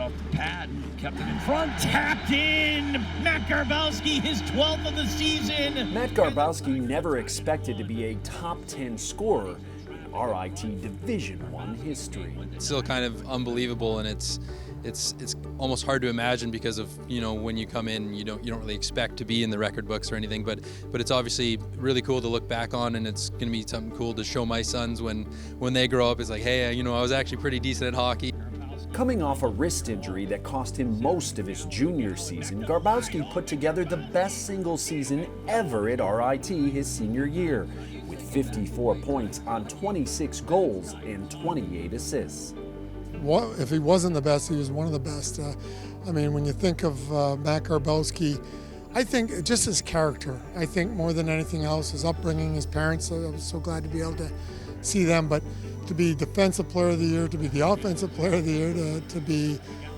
off the pad, kept it in front, tapped in. Matt Garbowsky, his 12th of the season. Matt Garbowsky never expected to be a top 10 scorer in RIT Division I history. It's still kind of unbelievable, and it's almost hard to imagine because of, you know, when you come in, you don't really expect to be in the record books or anything, but it's obviously really cool to look back on, and it's going to be something cool to show my sons when they grow up. It's like, hey, you know, I was actually pretty decent at hockey. Coming off a wrist injury that cost him most of his junior season, Garbowsky put together the best single season ever at RIT his senior year, with 54 points on 26 goals and 28 assists. If he wasn't the best, he was one of the best. I mean, when you think of Matt Garbowsky, I think just his character, I think more than anything else, his upbringing, his parents, I was so glad to be able to see them, but to be Defensive Player of the Year, to be the Offensive Player of the Year,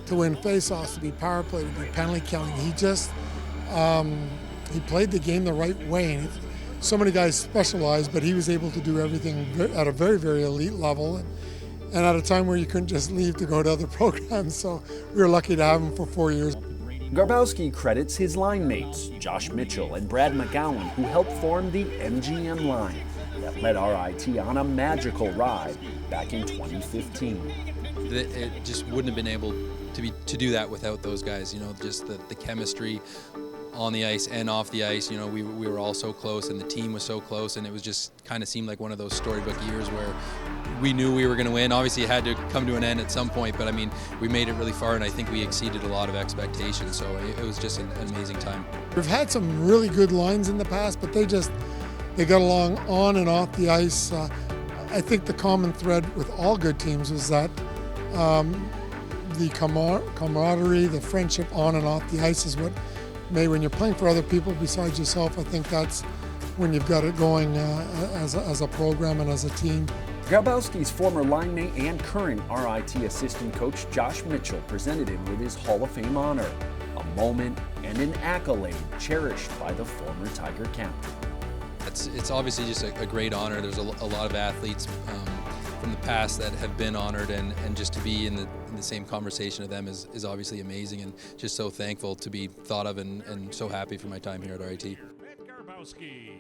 to win face-offs, to be power play, to be penalty killing, he just, he played the game the right way. And so many guys specialize, but he was able to do everything at a very, very elite level. And at a time where you couldn't just leave to go to other programs, so we were lucky to have him for 4 years. Garbowsky credits his line mates, Josh Mitchell and Brad McGowan, who helped form the MGM line that led RIT on a magical ride back in 2015. It just wouldn't have been able to do that without those guys, you know, just the chemistry on the ice and off the ice. You know, we were all so close, and the team was so close, and it was just kind of seemed like one of those storybook years where we knew we were going to win. Obviously, it had to come to an end at some point, but I mean, we made it really far, and I think we exceeded a lot of expectations, so it was just an amazing time. We've had some really good lines in the past, but they got along on and off the ice. I think the common thread with all good teams was that the camaraderie, the friendship on and off the ice is what made, when you're playing for other people besides yourself, I think that's when you've got it going as a program and as a team. Garbowsky's former line mate and current RIT assistant coach Josh Mitchell presented him with his Hall of Fame honor, a moment and an accolade cherished by the former Tiger captain. It's obviously just a great honor. There's a lot of athletes from the past that have been honored, and just to be in the same conversation of them is obviously amazing, and just so thankful to be thought of, and so happy for my time here at RIT. Garbowsky.